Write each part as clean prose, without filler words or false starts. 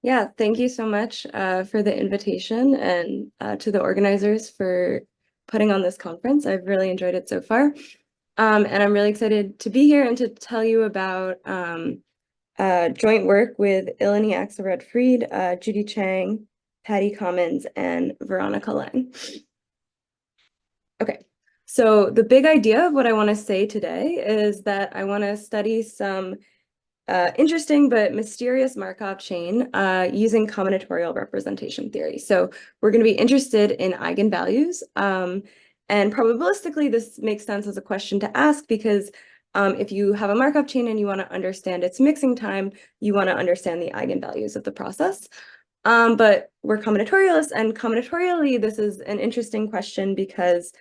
Yeah, thank you so much for the invitation and to the organizers for putting on this conference. I've really enjoyed it so far. And I'm really excited to be here and to tell you about joint work with Ilani Axelrod-Fried, Judy Chang, Patty Commons, and Veronica Lang. Okay, so the big idea of what I want to say today is that I want to study some interesting but mysterious Markov chain using combinatorial representation theory. So we're going to be interested in eigenvalues. And probabilistically, this makes sense as a question to ask because if you have a Markov chain and you want to understand its mixing time, you want to understand the eigenvalues of the process. But we're combinatorialists, and combinatorially, this is an interesting question because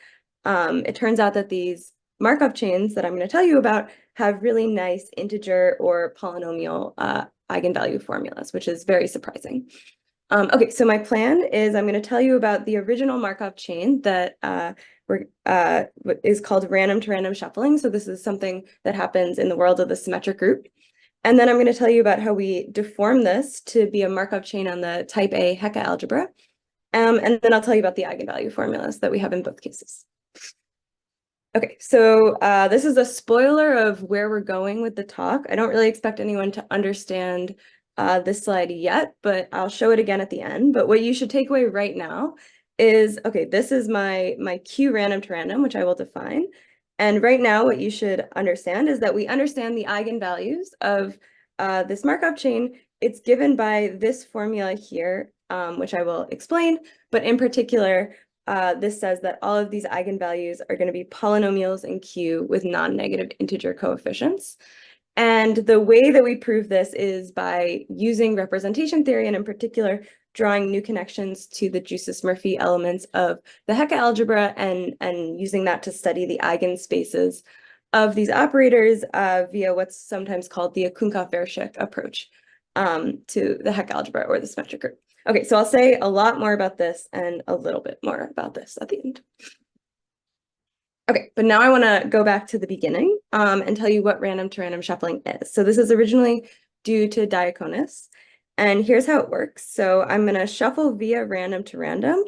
it turns out that these Markov chains that I'm going to tell you about have really nice integer or polynomial eigenvalue formulas, which is very surprising. Okay, so my plan is I'm going to tell you about the original Markov chain that is called random-to-random shuffling. So this is something that happens in the world of the symmetric group. And then I'm going to tell you about how we deform this to be a Markov chain on the type A Hecke algebra. And then I'll tell you about the eigenvalue formulas that we have in both cases. Okay, so this is a spoiler of where we're going with the talk. I don't really expect anyone to understand this slide yet, but I'll show it again at the end. But what you should take away right now is, okay, this is my Q random to random, which I will define. And right now, what you should understand is that we understand the eigenvalues of this Markov chain. It's given by this formula here, which I will explain. But in particular, this says that all of these eigenvalues are going to be polynomials in Q with non-negative integer coefficients. And the way that we prove this is by using representation theory, and in particular, drawing new connections to the Drusus-Murphy elements of the Hecke algebra and using that to study the eigenspaces of these operators via what's sometimes called the Akunkov-Vershik approach to the Hecke algebra or the symmetric group. Okay, so I'll say a lot more about this and a little bit more about this at the end. Okay, but now I want to go back to the beginning and tell you what random-to-random shuffling is. So this is originally due to Diaconis, and here's how it works. So I'm going to shuffle via random-to-random.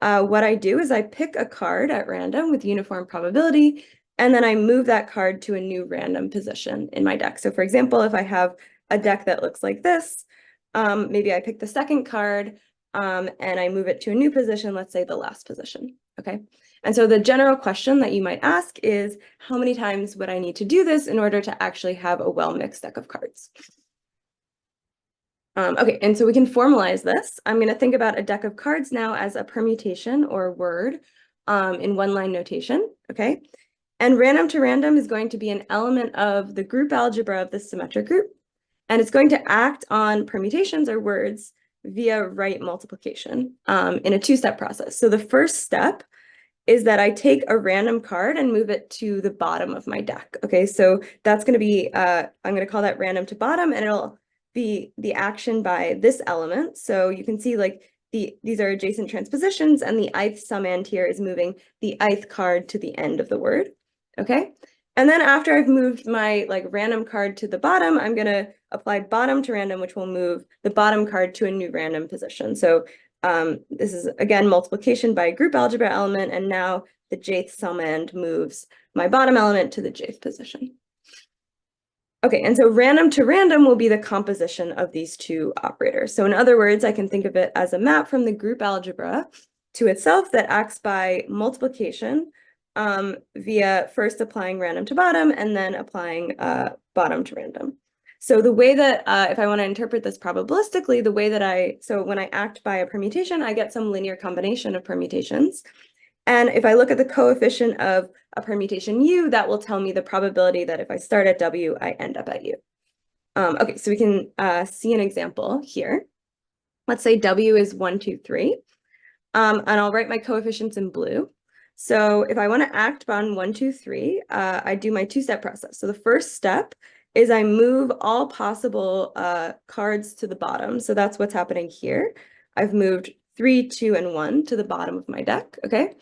What I do is I pick a card at random with uniform probability, and then I move that card to a new random position in my deck. So for example, if I have a deck that looks like this, maybe I pick the second card and I move it to a new position, let's say the last position, okay? And so the general question that you might ask is, how many times would I need to do this in order to actually have a well-mixed deck of cards? Okay, and so we can formalize this. I'm going to think about a deck of cards now as a permutation or word in one-line notation, okay? And random to random is going to be an element of the group algebra of the symmetric group. And it's going to act on permutations or words via right multiplication in a two-step process. So the first step is that I take a random card and move it to the bottom of my deck. Okay, so that's going to be, I'm going to call that random to bottom, and it'll be the action by this element. So you can see like these are adjacent transpositions, and the ith summand here is moving the ith card to the end of the word. Okay, and then after I've moved my like random card to the bottom, I'm going to apply bottom to random, which will move the bottom card to a new random position. So this is, again, multiplication by a group algebra element, and now the jth summand moves my bottom element to the jth position. Okay, and so random to random will be the composition of these two operators. So in other words, I can think of it as a map from the group algebra to itself that acts by multiplication via first applying random to bottom and then applying bottom to random. So the way that, if I want to interpret this probabilistically, the way that so when I act by a permutation, I get some linear combination of permutations. And if I look at the coefficient of a permutation U, that will tell me the probability that if I start at W, I end up at U. Okay, so we can see an example here. Let's say W is 1, 2, 3. And I'll write my coefficients in blue. So if I want to act on 1, 2, 3, I do my two-step process. So the first step is I move all possible cards to the bottom. So that's what's happening here. I've moved 3, 2, and 1 to the bottom of my deck, okay?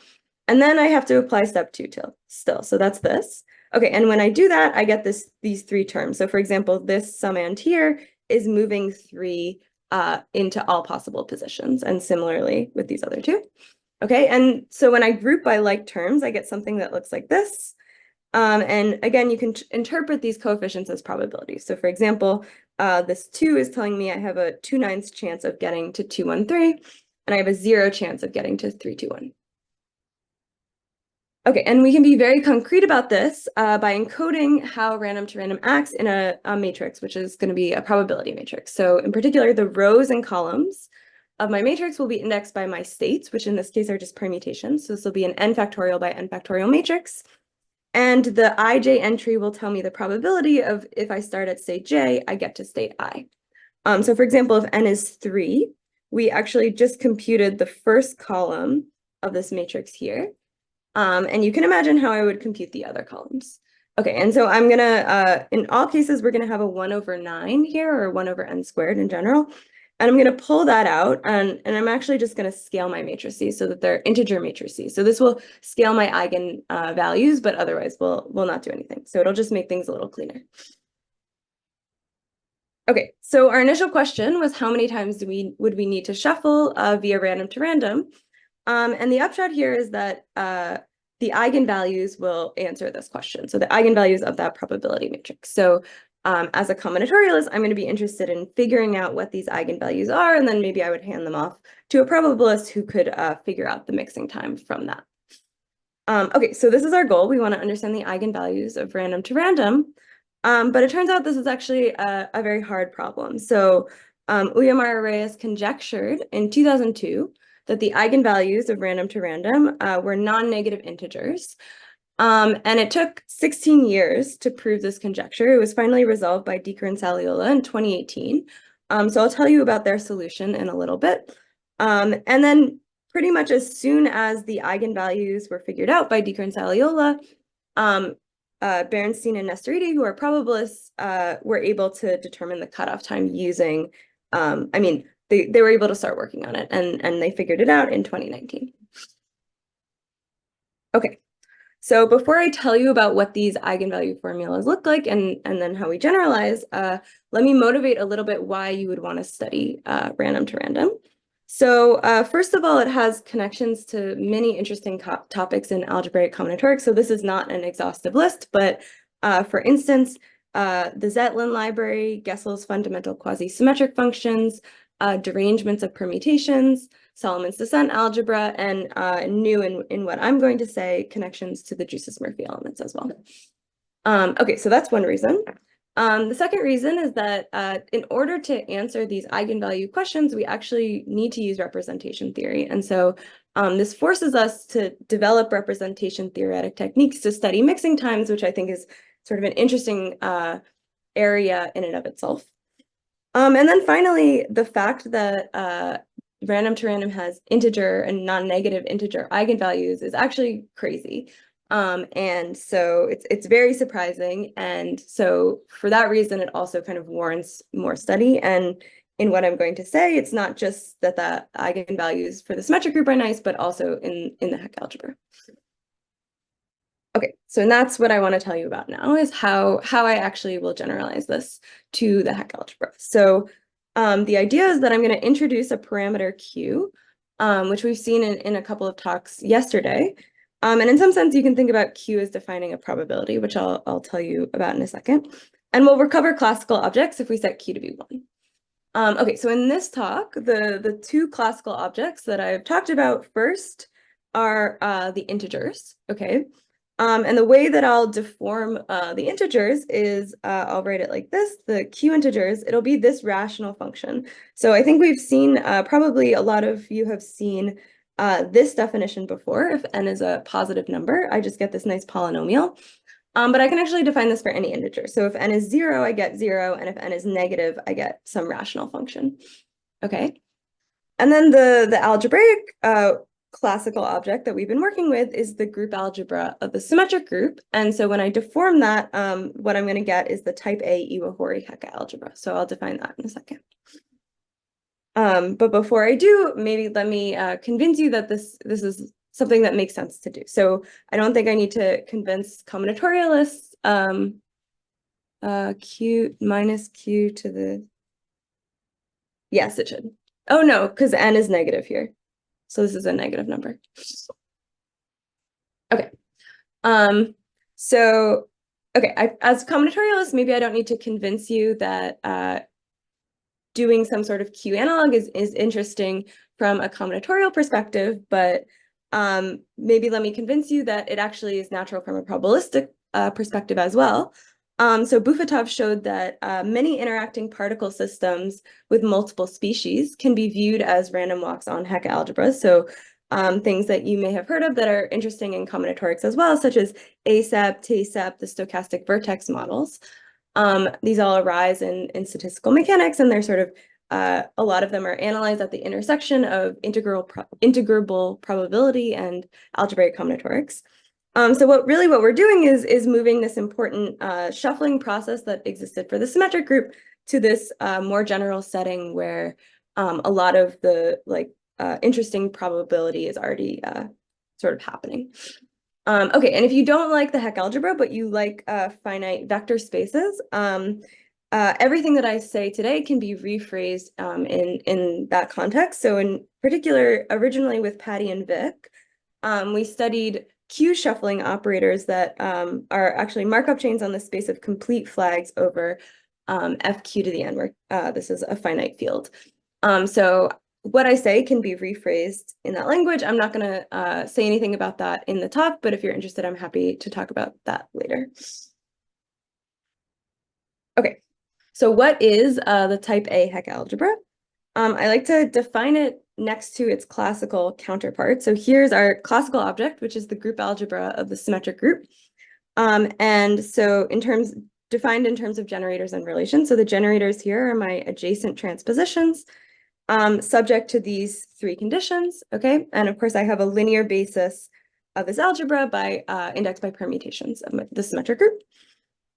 And then I have to apply step 2 still. So that's this. Okay, and when I do that, I get these three terms. So for example, this summand here is moving 3 into all possible positions, and similarly with these other two. Okay, and so when I group by like terms, I get something that looks like this. And again, you can interpret these coefficients as probabilities. So for example, this 2 is telling me I have a 2/9 chance of getting to 213, and I have a 0 chance of getting to 321. Okay, and we can be very concrete about this by encoding how random to random acts in a matrix, which is going to be a probability matrix. So in particular, the rows and columns of my matrix will be indexed by my states, which in this case are just permutations. So this will be an n factorial by n factorial matrix. And the ij entry will tell me the probability of if I start at state j, I get to state I. So for example, if n is 3, we actually just computed the first column of this matrix here. And you can imagine how I would compute the other columns. Okay, and so I'm gonna, in all cases, we're gonna have a 1/9 here, or 1/n² in general. And I'm gonna pull that out, and I'm actually just gonna scale my matrices so that they're integer matrices. So this will scale my eigen values, but otherwise will not do anything. So it'll just make things a little cleaner. Okay, so our initial question was how many times would we need to shuffle via random to random? And the upshot here is that the eigenvalues will answer this question. So the eigenvalues of that probability matrix. So as a combinatorialist, I'm going to be interested in figuring out what these eigenvalues are, and then maybe I would hand them off to a probabilist who could figure out the mixing time from that. Okay, so this is our goal. We want to understand the eigenvalues of random to random. But it turns out this is actually a very hard problem. So Uyemura Reyes conjectured in 2002 that the eigenvalues of random to random were non-negative integers. And it took 16 years to prove this conjecture. It was finally resolved by Dicker and Saliola in 2018. So I'll tell you about their solution in a little bit. And then pretty much as soon as the eigenvalues were figured out by Dicker and Saliola, Bernstein and Nestoridi, who are probabilists, were able to determine the cutoff time using, they were able to start working on it, and they figured it out in 2019. Okay, so before I tell you about what these eigenvalue formulas look like and then how we generalize, let me motivate a little bit why you would want to study random to random. So first of all, it has connections to many interesting topics in algebraic combinatorics. So this is not an exhaustive list, but for instance, the Zetlin library, Gessel's fundamental quasi-symmetric functions, derangements of permutations, Solomon's descent algebra, and new in what I'm going to say, connections to the Drusus-Murphy elements as well. Okay, so that's one reason. The second reason is that in order to answer these eigenvalue questions, we actually need to use representation theory. And so this forces us to develop representation theoretic techniques to study mixing times, which I think is sort of an interesting area in and of itself. And then finally, the fact that random to random has integer and non-negative integer eigenvalues is actually crazy. And so it's very surprising. And so for that reason, it also kind of warrants more study. And in what I'm going to say, it's not just that the eigenvalues for the symmetric group are nice, but also in the Hecke algebra. Okay, so that's what I want to tell you about now, is how I actually will generalize this to the Hecke algebra. So the idea is that I'm going to introduce a parameter q, which we've seen in a couple of talks yesterday. And in some sense, you can think about q as defining a probability, which I'll tell you about in a second. And we'll recover classical objects if we set q to be 1. Okay, so in this talk, the two classical objects that I've talked about first are the integers, okay? And the way that I'll deform the integers is I'll write it like this, the q integers, it'll be this rational function. So I think we've seen, probably a lot of you have seen this definition before. If n is a positive number, I just get this nice polynomial. But I can actually define this for any integer. So if n is 0, I get 0, and if n is negative, I get some rational function. Okay. And then the algebraic classical object that we've been working with is the group algebra of the symmetric group. And so when I deform that, what I'm going to get is the type A Iwahori Hecke algebra. So I'll define that in a second. But before I do, maybe let me convince you that this is something that makes sense to do. So I don't think I need to convince combinatorialists q minus q to the, Yes, it should. Oh no, because n is negative here. So this is a negative number. Okay. So, okay, as combinatorialist, maybe I don't need to convince you that doing some sort of Q analog is interesting from a combinatorial perspective, but maybe let me convince you that it actually is natural from a probabilistic perspective as well. So Bufatov showed that many interacting particle systems with multiple species can be viewed as random walks on Hecke algebra. So things that you may have heard of that are interesting in combinatorics as well, such as ASEP, TASEP, the stochastic vertex models. These all arise in statistical mechanics, and they're sort of a lot of them are analyzed at the intersection of integrable probability and algebraic combinatorics. So what we're doing is moving this important shuffling process that existed for the symmetric group to this more general setting where a lot of the interesting probability is already sort of happening. Okay, and if you don't like the Hecke algebra, but you like finite vector spaces, everything that I say today can be rephrased in that context. So in particular, originally with Patty and Vic, we studied Q shuffling operators that are actually Markov chains on the space of complete flags over FQ to the n, where this is a finite field. So what I say can be rephrased in that language. I'm not going to say anything about that in the talk, but if you're interested, I'm happy to talk about that later. Okay, so what is the type A Hecke algebra? I like to define it next to its classical counterpart. So here's our classical object, which is the group algebra of the symmetric group. And so defined in terms of generators and relations. So the generators here are my adjacent transpositions. Subject to these three conditions, okay? And of course, I have a linear basis of this algebra by indexed by permutations of the symmetric group.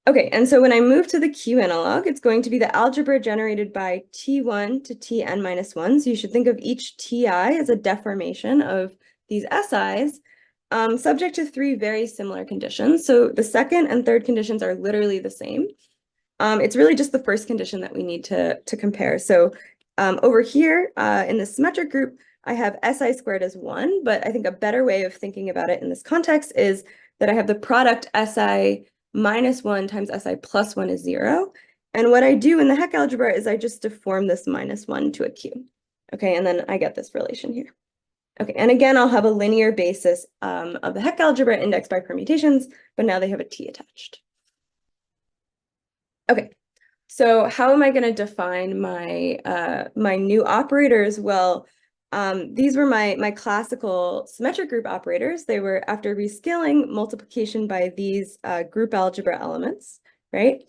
Okay, and so when I move to the Q analog, it's going to be the algebra generated by T1 to Tn minus 1. So you should think of each Ti as a deformation of these SIs, subject to three very similar conditions. So the second and third conditions are literally the same. It's really just the first condition that we need to compare. So over here in the symmetric group, I have SI squared as 1, but I think a better way of thinking about it in this context is that I have the product SI minus 1 times SI plus 1 is 0. And what I do in the Hecke algebra is I just deform this minus 1 to a Q. Okay, and then I get this relation here. Okay, and again, I'll have a linear basis of the Hecke algebra indexed by permutations, but now they have a T attached. Okay, so how am I going to define my my new operators? Well, these were my classical symmetric group operators. They were after rescaling multiplication by these group algebra elements, right?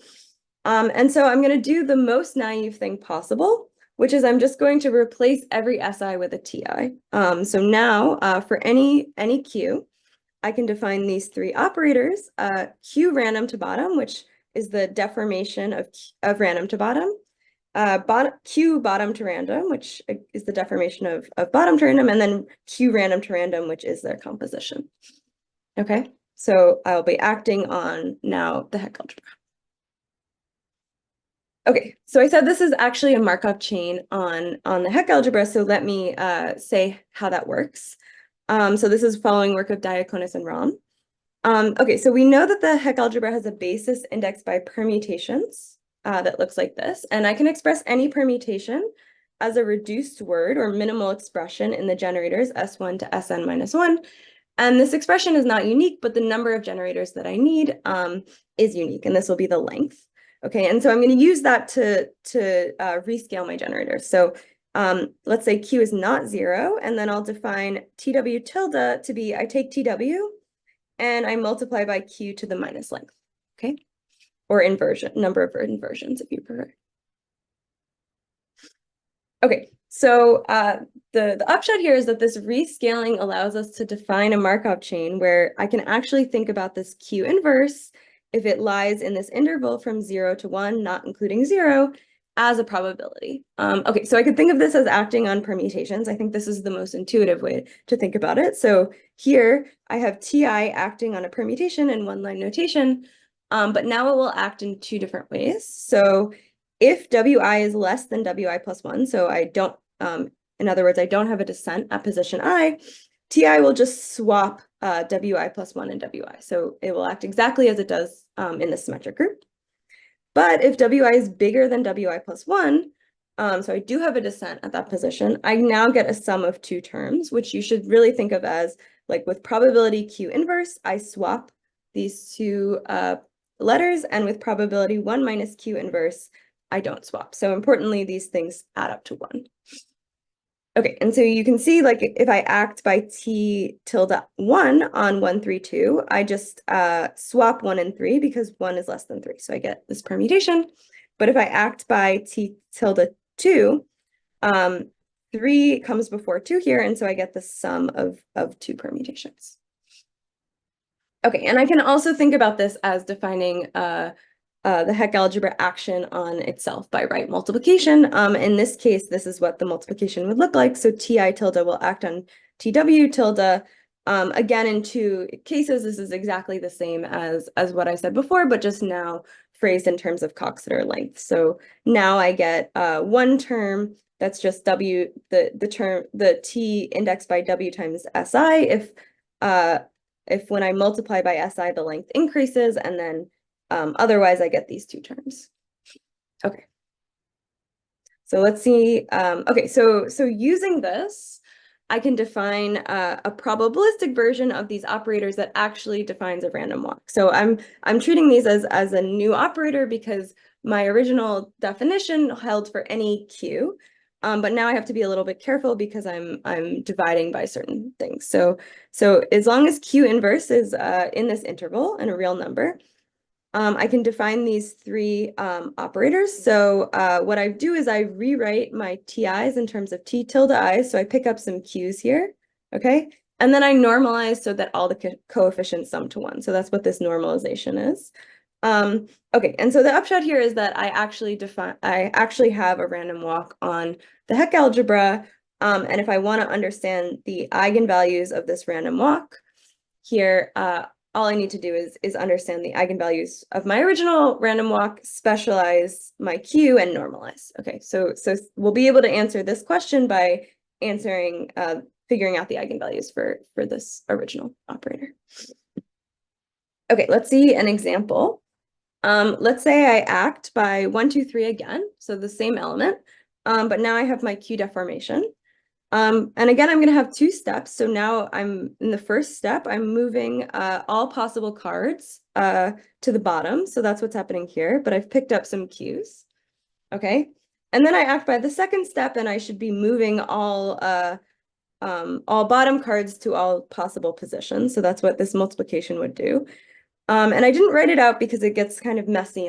And so I'm going to do the most naive thing possible, which is I'm just going to replace every SI with a TI. So now for any Q, I can define these three operators, Q random to bottom, which is the deformation of random to bottom, Q bottom to random, which is the deformation of bottom to random, and then Q random to random, which is their composition. Okay, so I'll be acting on now the Hecke algebra. Okay, so I said this is actually a Markov chain on the Hecke algebra, so let me say how that works. So this is following work of Diaconis and Rom. Okay, so we know that the Hecke algebra has a basis indexed by permutations that looks like this, and I can express any permutation as a reduced word or minimal expression in the generators S1 to Sn minus 1. And this expression is not unique, but the number of generators that I need is unique, and this will be the length. Okay, and so I'm going to use that to rescale my generators. So let's say Q is not 0, and then I'll define TW tilde to be, I take TW, and I multiply by Q to the minus length, okay? Or inversion, number of inversions if you prefer. Okay, so the upshot here is that this rescaling allows us to define a Markov chain where I can actually think about this Q inverse if it lies in this interval from 0 to 1, not including 0, as a probability. Okay, so I could think of this as acting on permutations. I think this is the most intuitive way to think about it. So here I have Ti acting on a permutation in one-line notation, but now it will act in two different ways. So if wi is less than wi plus 1, so I don't, in other words, I don't have a descent at position I, ti will just swap wi plus 1 and wi. So it will act exactly as it does in the symmetric group. But if wi is bigger than wi plus 1, so I do have a descent at that position, I now get a sum of two terms, which you should really think of as, like with probability Q inverse, I swap these two letters, and with probability 1 minus Q inverse, I don't swap. So importantly, these things add up to 1. Okay, and so you can see, like, if I act by t tilde 1 on 1, 3, 2, I just swap 1 and 3 because 1 is less than 3. So I get this permutation. But if I act by t tilde 2, 3 comes before 2 here, and so I get the sum of two permutations. Okay, and I can also think about this as defining the Hecke algebra action on itself by right multiplication. In this case, this is what the multiplication would look like. So ti tilde will act on tw tilde. Again, in two cases, this is exactly the same as what I said before, but just now phrased in terms of Coxeter length. So now I get one term that's just w, the t indexed by w times si if when I multiply by si, the length increases, and then otherwise I get these two terms. Okay. So let's see. Okay, so using this, I can define a probabilistic version of these operators that actually defines a random walk. So I'm treating these as a new operator because my original definition held for any q. But now I have to be a little bit careful because I'm dividing by certain things. So as long as q inverse is in this interval and a real number, I can define these three operators. So what I do is I rewrite my ti's in terms of t tilde I. So I pick up some q's here, okay? And then I normalize so that all the coefficients sum to 1. So that's what this normalization is. Okay, and so the upshot here is that I actually have a random walk on the Hecke algebra. And if I want to understand the eigenvalues of this random walk here, all I need to do is understand the eigenvalues of my original random walk, specialize my Q, and normalize. Okay, so we'll be able to answer this question by answering, figuring out the eigenvalues for this original operator. Okay, let's see an example. Let's say I act by 1, 2, 3 again, so the same element, but now I have my Q deformation. And again, I'm going to have two steps. So now I'm in the first step, I'm moving all possible cards to the bottom. So that's what's happening here, but I've picked up some Qs. Okay. And then I act by the second step, and I should be moving all bottom cards to all possible positions. So that's what this multiplication would do. And I didn't write it out because it gets kind of messy,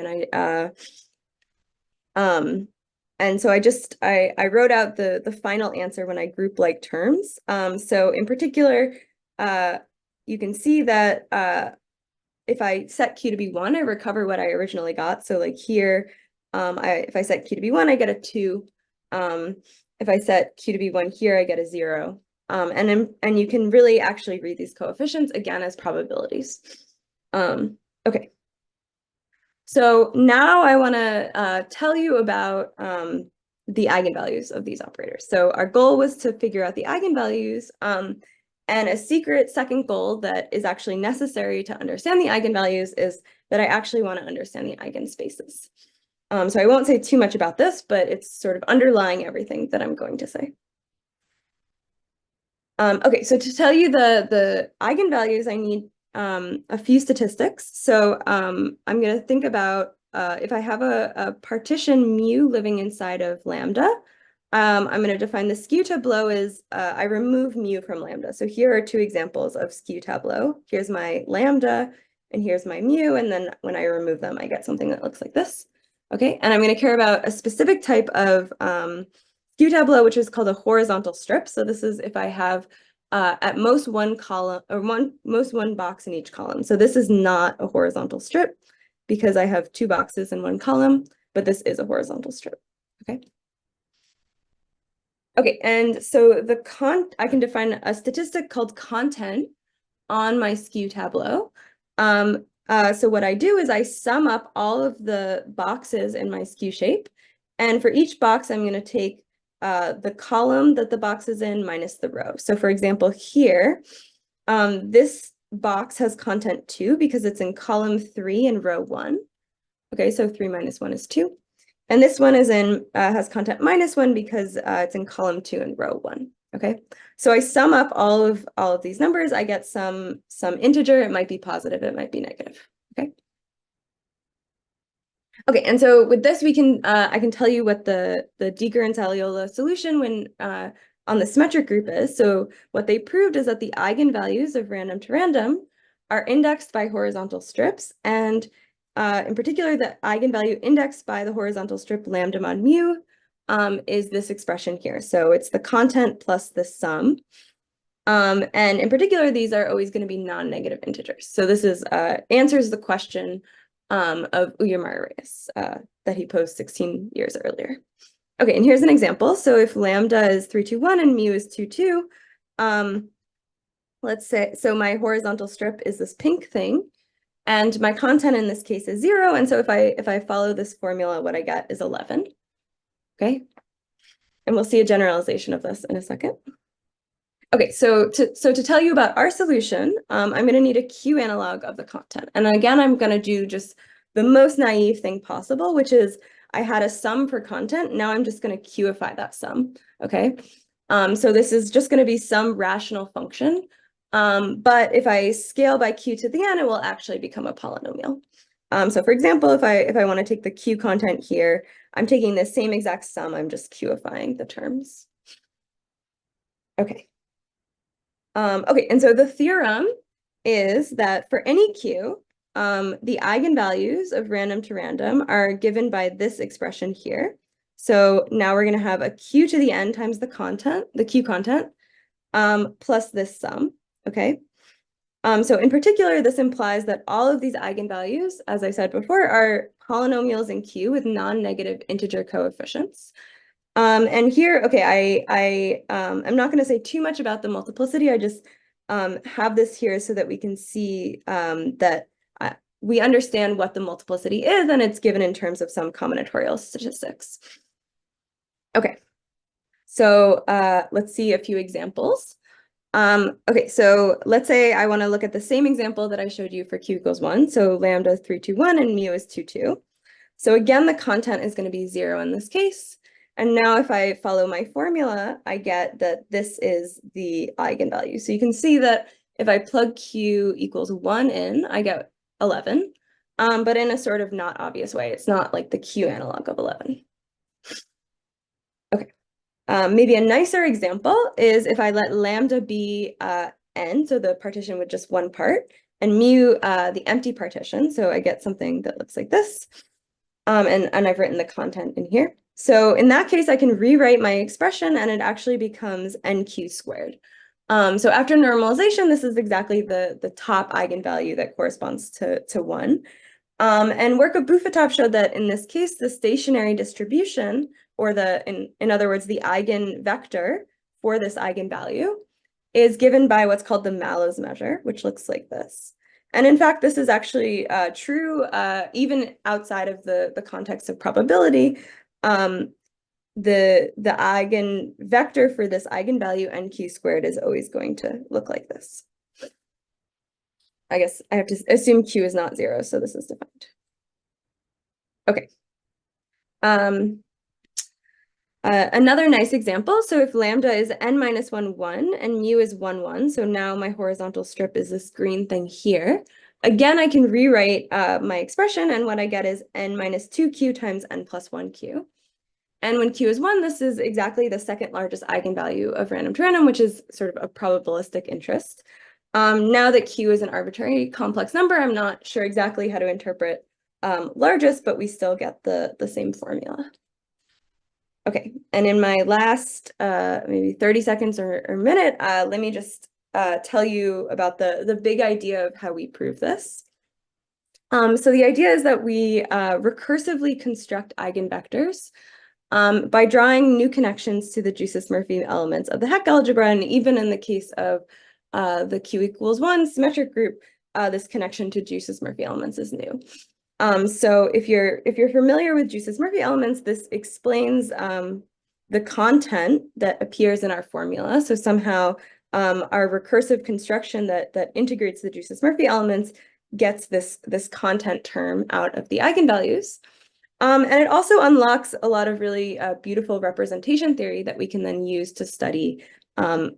and so I wrote out the final answer when I group like terms. So in particular, you can see that if I set Q to be 1, I recover what I originally got. So like here, if I set Q to be 1, I get a 2. If I set Q to be 1 here, I get a 0. And you can really actually read these coefficients again as probabilities. Okay. So now I want to tell you about the eigenvalues of these operators. So our goal was to figure out the eigenvalues, and a secret second goal that is actually necessary to understand the eigenvalues is that I actually want to understand the eigenspaces. So I won't say too much about this, but it's sort of underlying everything that I'm going to say. Okay, so to tell you the eigenvalues, I need a few statistics. So I'm going to think about if I have a partition mu living inside of lambda, I'm going to define the skew tableau as I remove mu from lambda. So here are two examples of skew tableau. Here's my lambda, and here's my mu, and then when I remove them, I get something that looks like this. Okay, and I'm going to care about a specific type of skew tableau, which is called a horizontal strip. So this is if I have at most one column, or most one box in each column. So this is not a horizontal strip because I have two boxes in one column, but this is a horizontal strip. Okay. Okay, and so I can define a statistic called content on my skew tableau. So what I do is I sum up all of the boxes in my skew shape. And for each box, I'm going to take the column that the box is in minus the row. So for example, here, this box has content 2 because it's in column 3 and row 1. Okay, so 3 minus 1 is 2. And this one is in has content minus 1 because it's in column 2 and row 1. Okay, so I sum up all of these numbers. I get some integer. It might be positive. It might be negative. Okay. Okay, and so with this, we can I can tell you what the Deeker and Saliola solution when on the symmetric group is. So what they proved is that the eigenvalues of random to random are indexed by horizontal strips, and in particular, the eigenvalue indexed by the horizontal strip lambda mod mu is this expression here. So it's the content plus the sum. And in particular, these are always going to be non-negative integers. So this is answers the question of Uyar Marius that he posed 16 years earlier. Okay, and here's an example. So if lambda is 321 and mu is 22, let's say, so my horizontal strip is this pink thing, and my content in this case is 0. And so if I follow this formula, what I get is 11. Okay, and we'll see a generalization of this in a second. Okay, so to tell you about our solution, I'm going to need a Q analog of the content. And again, I'm going to do just the most naive thing possible, which is I had a sum for content. Now I'm just going to Qify that sum. Okay, so this is just going to be some rational function. But if I scale by Q to the n, it will actually become a polynomial. So for example, if I want to take the Q content here, I'm taking the same exact sum. I'm just Qifying the terms. Okay. Okay, and so the theorem is that for any Q, the eigenvalues of random to random are given by this expression here. So now we're going to have a Q to the n times the content, the Q content, plus this sum, okay? So in particular, this implies that all of these eigenvalues, as I said before, are polynomials in Q with non-negative integer coefficients. And here, okay, I'm not going to say too much about the multiplicity. I just have this here so that we can see that we understand what the multiplicity is, and it's given in terms of some combinatorial statistics. Okay, so let's see a few examples. Okay, so let's say I want to look at the same example that I showed you for Q equals 1. So lambda is 321 and mu is 22. So again, the content is going to be 0 in this case. And now if I follow my formula, I get that this is the eigenvalue. So you can see that if I plug Q equals 1 in, I get 11, but in a sort of not obvious way. It's not like the Q analog of 11. Okay, maybe a nicer example is if I let lambda be n, so the partition with just one part, and mu the empty partition. So I get something that looks like this. And I've written the content in here. So in that case, I can rewrite my expression and it actually becomes nq squared. So after normalization, this is exactly the top eigenvalue that corresponds to 1. And work of Bufatov showed that in this case, the stationary distribution, or in other words, the eigenvector for this eigenvalue is given by what's called the Mallow's measure, which looks like this. And in fact, this is actually true even outside of the context of probability. The eigenvector for this eigenvalue nq squared is always going to look like this. I guess I have to assume q is not 0, so this is defined. Okay. Another nice example, so if lambda is n minus 1, 1, and mu is 1, 1, so now my horizontal strip is this green thing here. Again, I can rewrite my expression, and what I get is n minus 2q times n plus 1q. And when q is 1, this is exactly the second largest eigenvalue of random to random, which is sort of a probabilistic interest. Now that q is an arbitrary complex number, I'm not sure exactly how to interpret largest, but we still get the same formula. Okay, and in my last maybe 30 seconds or minute, let me just tell you about the big idea of how we prove this. So the idea is that we recursively construct eigenvectors by drawing new connections to the Drusis-Murphy elements of the Hecke algebra, and even in the case of the Q equals 1 symmetric group, this connection to Gius's Murphy elements is new. So if you're familiar with Gius's Murphy elements, this explains the content that appears in our formula. So somehow our recursive construction that integrates the Gius's Murphy elements gets this content term out of the eigenvalues. And it also unlocks a lot of really beautiful representation theory that we can then use to study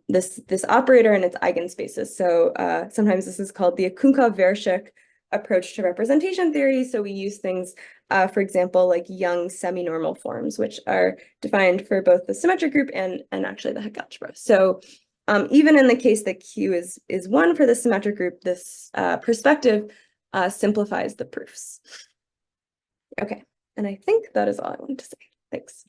this operator and its eigenspaces. So sometimes this is called the Akunkov-Vershik approach to representation theory. So we use things, for example, like Young's semi-normal forms, which are defined for both the symmetric group and actually the Hecke algebra. So even in the case that Q is 1 for the symmetric group, this perspective simplifies the proofs. Okay, and I think that is all I wanted to say. Thanks.